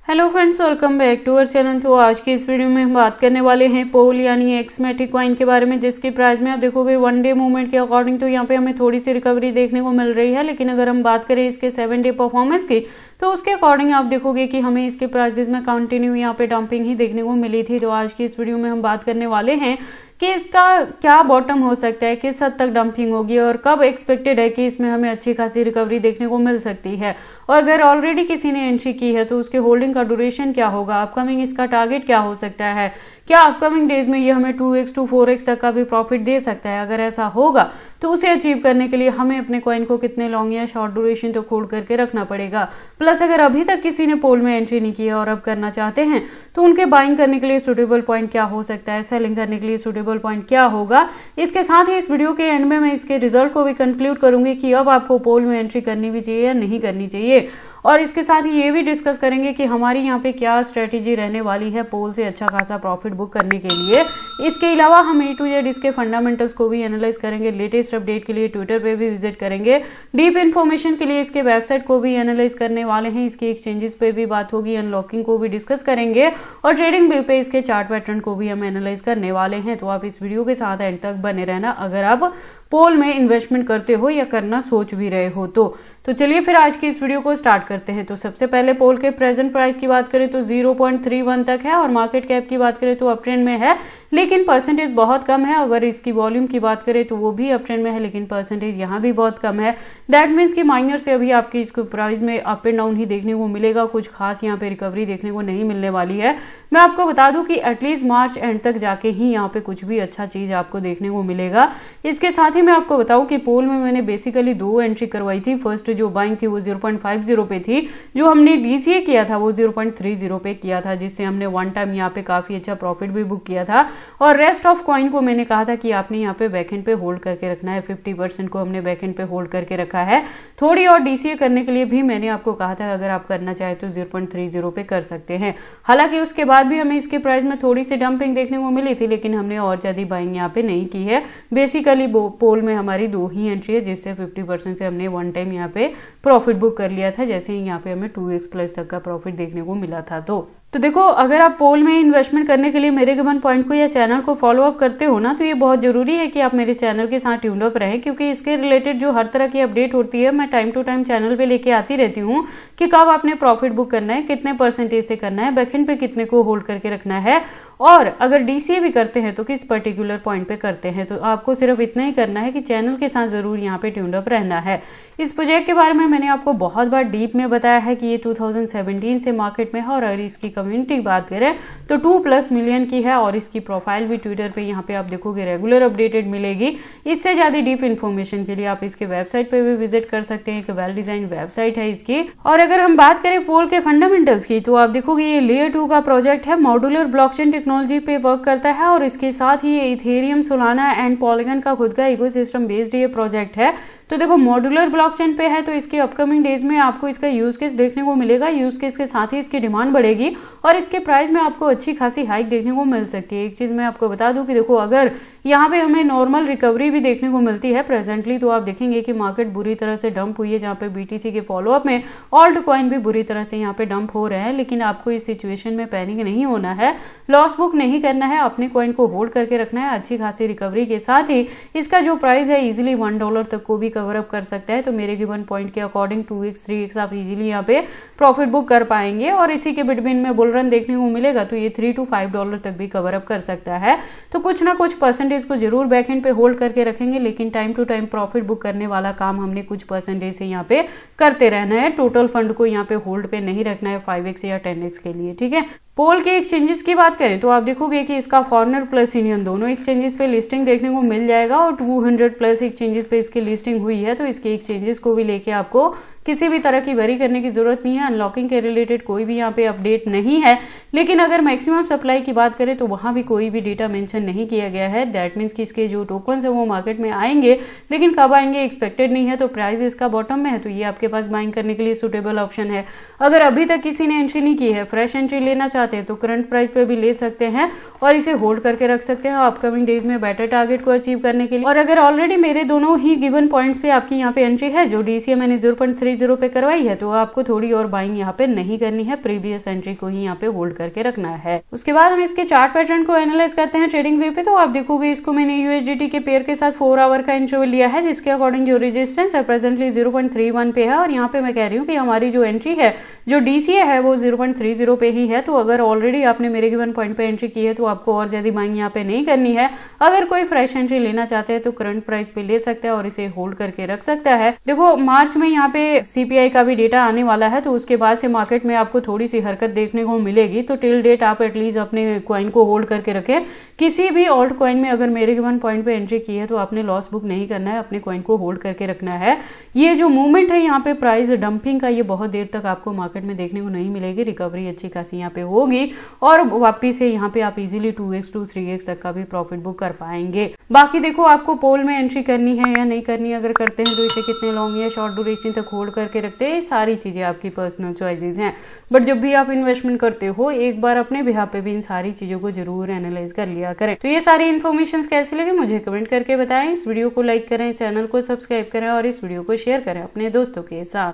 Hello friends, welcome back to our channel. तो आज की इस वीडियो में हम बात करने वाले हैं पोल यानी एक्समेटिक कॉइन के बारे में, जिसकी प्राइस में आप देखोगे वन डे मूवमेंट के अकॉर्डिंग तो यहाँ पे हमें थोड़ी सी रिकवरी देखने को मिल रही है। लेकिन अगर हम बात करें इसके 7 डे परफॉर्मेंस की तो उसके अकॉर्डिंग आप देखोगे कि हमें इसके प्राइसेस में कंटिन्यू यहाँ पे डंपिंग ही देखने को मिली थी। तो आज की इस वीडियो में हम बात करने वाले हैं कि इसका क्या बॉटम हो सकता है, किस हद तक डंपिंग होगी और कब एक्सपेक्टेड है कि इसमें हमें अच्छी खासी रिकवरी देखने को मिल सकती है। और अगर ऑलरेडी किसी ने एंट्री की है तो उसके होल्डिंग का ड्यूरेशन क्या होगा, अपकमिंग इसका टारगेट क्या हो सकता है, क्या अपकमिंग डेज में ये हमें 2x to 4x तक का भी प्रॉफिट दे सकता है। अगर ऐसा होगा तो उसे अचीव करने के लिए हमें अपने कॉइन को कितने लॉन्ग या शॉर्ट ड्यूरेशन तक होल्ड करके रखना पड़ेगा। प्लस अगर अभी तक किसी ने पोल में एंट्री नहीं की है और अब करना चाहते हैं तो उनके बाइंग करने के लिए सुटेबल पॉइंट क्या हो सकता है, सेलिंग करने के लिए सुटेबल पॉइंट क्या होगा। इसके साथ ही इस वीडियो के एंड में मैं इसके रिजल्ट को भी कंक्लूड करूंगी कि अब आपको पोल में एंट्री करनी भी चाहिए या नहीं करनी चाहिए। और इसके साथ ही ये भी डिस्कस करेंगे कि हमारी यहाँ पे क्या स्ट्रेटेजी रहने वाली है पोल से अच्छा खासा प्रॉफिट बुक करने के लिए। इसके अलावा हम A to Z इसके फंडामेंटल्स को भी एनालाइज करेंगे, लेटेस्ट अपडेट के लिए ट्विटर पे भी विजिट करेंगे, डीप इन्फॉर्मेशन के लिए इसके वेबसाइट को भी एनालाइज करने वाले हैं, इसकी एक्सचेंजेस पे भी बात होगी, अनलॉकिंग को भी डिस्कस करेंगे और ट्रेडिंग व्यू पे इसके चार्ट पैटर्न को भी हम एनालाइज करने वाले हैं। तो आप इस वीडियो के साथ एंड तक बने रहना अगर आप पोल में इन्वेस्टमेंट करते हो या करना सोच भी रहे हो तो चलिए फिर आज की इस वीडियो को स्टार्ट करते हैं। तो सबसे पहले पोल के प्रेजेंट प्राइस की बात करें तो 0.31 तक है और मार्केट कैप की बात करें तो अप ट्रेंड में है लेकिन परसेंटेज बहुत कम है। अगर इसकी वॉल्यूम की बात करें तो वो भी अप ट्रेंड में है लेकिन परसेंटेज यहाँ भी बहुत कम है। दैट मीन्स कि माइनर से अभी आपकी इसको प्राइस में अप एंड डाउन ही देखने को मिलेगा, कुछ खास यहाँ पे रिकवरी देखने को नहीं मिलने वाली है। मैं आपको बता दूं कि एटलीस्ट मार्च एंड तक जाके ही यहाँ पे कुछ भी अच्छा चीज आपको देखने को मिलेगा। इसके साथ ही मैं आपको बताऊं कि पोल में मैंने बेसिकली 2 एंट्री करवाई थी। फर्स्ट जो बाइंग थी वो 0.50 पे थी, जो हमने डीसीए किया था वो 0.30 पे किया था, जिससे हमने वन टाइम यहाँ पे काफी अच्छा प्रॉफिट भी बुक किया था। और रेस्ट ऑफ कॉइन को मैंने कहा था कि आपने यहाँ पे बैकएंड पे होल्ड करके रखना है। 50% को हमने बैकएंड पे होल्ड करके रखा है। थोड़ी और डीसीए करने के लिए भी मैंने आपको कहा था अगर आप करना चाहे तो 0.30 पे कर सकते हैं। हालांकि उसके बाद भी हमें इसके प्राइस में थोड़ी सी डंपिंग देखने को मिली थी लेकिन हमने और ज्यादा बाइंग यहाँ पे नहीं की है। बेसिकली पोल में हमारी 2 ही एंट्री है जिससे 50% से हमने वन टाइम यहाँ पे प्रॉफिट बुक कर लिया था, जैसे ही यहाँ पे हमें 2x प्लस तक का प्रॉफिट देखने को मिला था। तो देखो, अगर आप पोल में इन्वेस्टमेंट करने के लिए मेरे गिवन पॉइंट को या चैनल को फॉलो अप करते हो ना तो ये बहुत जरूरी है कि आप मेरे चैनल के साथ ट्यून्ड अप रहें, क्योंकि इसके रिलेटेड जो हर तरह की अपडेट होती है मैं टाइम टू टाइम चैनल पे लेके आती रहती हूँ कि कब आपने प्रॉफिट बुक करना है, कितने परसेंटेज से करना है, बैकएंड पे कितने को होल्ड करके रखना है और अगर डीसीए भी करते हैं तो किस पर्टिकुलर पॉइंट पे करते हैं। तो आपको सिर्फ इतना ही करना है कि चैनल के साथ जरूर यहाँ पे ट्यून्ड अप रहना है। इस प्रोजेक्ट के बारे में मैंने आपको बहुत बार डीप में बताया है कि ये 2017 से मार्केट में है और अगर इसकी कम्युनिटी की बात करें तो 2+ मिलियन की है और इसकी प्रोफाइल भी ट्विटर पे यहाँ पे आप देखोगे रेगुलर अपडेटेड मिलेगी। इससे ज्यादा डीप इन्फॉर्मेशन के लिए आप इसके वेबसाइट पे भी विजिट कर सकते हैं, एक वेल डिजाइन वेबसाइट है इसकी। और अगर हम बात करें पोल के फंडामेंटल्स की तो आप देखोगे ये लेयर 2 का प्रोजेक्ट है, मॉड्यूलर ब्लॉकचेन टेक्नोलॉजी पे वर्क करता है और इसके साथ ही ये इथेरियम, सोलाना एंड पॉलीगन का खुद का इकोसिस्टम बेस्ड ये प्रोजेक्ट है। तो देखो, मॉड्यूलर ब्लॉकचेन पे है तो इसके अपकमिंग डेज में आपको इसका यूज केस देखने को मिलेगा। यूज केस के साथ ही इसकी डिमांड बढ़ेगी और इसके प्राइस में आपको अच्छी खासी हाइक देखने को मिल सकती है। एक चीज मैं आपको बता दूं कि देखो, अगर यहाँ पे हमें नॉर्मल रिकवरी भी देखने को मिलती है प्रेजेंटली तो आप देखेंगे कि मार्केट बुरी तरह से डंप हुई है, जहाँ पे बीटीसी के फॉलोअप में ऑल्ट कॉइन भी बुरी तरह से यहाँ पे डंप हो रहे हैं। लेकिन आपको इस सिचुएशन में पैनिक नहीं होना है, लॉस बुक नहीं करना है, अपने कॉइन को होल्ड करके रखना है। अच्छी खासी रिकवरी के साथ ही इसका जो प्राइस है इजिली $1 तक को भी कवर अप कर सकता है। तो मेरे गिवन पॉइंट के अकॉर्डिंग 2x 3x आप इजिली यहाँ पे प्रॉफिट बुक कर पाएंगे और इसी के बिटवीन में बुल रन देखने को मिलेगा तो ये $3 to $5 तक भी कवर अप कर सकता है। तो कुछ ना कुछ परसेंटेज को जरूर बैकएंड पे होल्ड करके रखेंगे लेकिन time to time profit book करने वाला काम हमने कुछ परसेंटेज से यहाँ पे करते रहना है। टोटल फंड को यहाँ पे होल्ड पे नहीं रखना है 5x या 10x के लिए, ठीक है। पोल के एक्सचेंजेस की बात करें तो आप देखोगे कि इसका फॉरेनर प्लस इंडियन दोनों एक्सचेंजेस पे लिस्टिंग देखने को मिल जाएगा और 200+ एक्सचेंजेस पे इसकी लिस्टिंग हुई है। तो इसके एक्सचेंजेस को भी लेके आपको किसी भी तरह की वरी करने की जरूरत नहीं है। अनलॉकिंग के रिलेटेड कोई भी यहाँ पे अपडेट नहीं है, लेकिन अगर मैक्सिमम सप्लाई की बात करें तो वहां भी कोई भी डेटा मेंशन नहीं किया गया है। दैट मीन्स कि इसके जो टोकन्स है वो मार्केट में आएंगे लेकिन कब आएंगे एक्सपेक्टेड नहीं है। तो प्राइस इसका बॉटम में है तो ये आपके पास बाइंग करने के लिए सुटेबल ऑप्शन है। अगर अभी तक किसी ने एंट्री नहीं की है, फ्रेश एंट्री लेना चाहते हैं तो करंट प्राइस पे भी ले सकते हैं और इसे होल्ड करके रख सकते हैं अपकमिंग डेज में बेटर टारगेट को अचीव करने के लिए। और अगर ऑलरेडी मेरे दोनों ही गिवन पॉइंट्स पे आपकी यहाँ पे एंट्री है, जो डीसीए मैंने 0.30 130 पे करवाई है तो आपको थोड़ी और बाइंग यहाँ पे नहीं करनी है, प्रीवियस एंट्री को ही यहाँ पे होल्ड करके रखना है। उसके बाद हम इसके चार्ट पैटर्न को एनालाइज करते हैं ट्रेडिंग व्यू पे। तो आप देखोगे इसको मैंने यूएसडीटी के पेयर के साथ 4 आवर का इंटरवल लिया है, जिसके अकॉर्डिंग जो रेजिस्टेंस है प्रेजेंटली 0.31 पे है, और यहाँ पे मैं कह रही हूँ कि हमारी जो एंट्री है, जो डीसीए है, वो 0.30 पे ही है। तो अगर ऑलरेडी आपने मेरे गिवन पॉइंट पे एंट्री की है तो आपको और ज्यादा बाइंग यहाँ पे नहीं करनी है। अगर कोई फ्रेश एंट्री लेना चाहते हैं तो करंट प्राइस पे ले सकता है और इसे होल्ड करके रख सकता है। देखो मार्च में यहाँ पे सीपीआई का भी डेटा आने वाला है, तो उसके बाद से मार्केट में आपको थोड़ी सी हरकत देखने को मिलेगी। तो टिल डेट आप एटलीस्ट अपने कॉइन को होल्ड करके रखें। किसी भी ऑल्ट कॉइन में अगर मेरे गिवन पॉइंट पे एंट्री की है तो आपने लॉस बुक नहीं करना है, अपने कॉइन को होल्ड करके रखना है। ये जो मूवमेंट है यहाँ पे प्राइस डंपिंग का, ये बहुत देर तक आपको मार्केट में देखने को नहीं मिलेगी। रिकवरी अच्छी खासी यहाँ पे होगी और वापिस से यहाँ पे आप इजीली 2x to 3x तक का भी प्रॉफिट बुक कर पाएंगे। बाकी देखो आपको पोल में एंट्री करनी है या नहीं करनी, अगर करते हैं तो इसे कितने लॉन्ग या शॉर्ट ड्यूरेशन तक होल्ड करके रखते हैं, सारी चीजें आपकी पर्सनल चॉइसेस हैं। बट जब भी आप इन्वेस्टमेंट करते हो एक बार अपने बिहाफ पे भी इन सारी चीजों को जरूर एनालाइज कर लिया करें। तो ये सारी इन्फॉर्मेशन कैसे लगे मुझे कमेंट करके बताएं। इस वीडियो को लाइक करें, चैनल को सब्सक्राइब करें और इस वीडियो को शेयर करें अपने दोस्तों के साथ।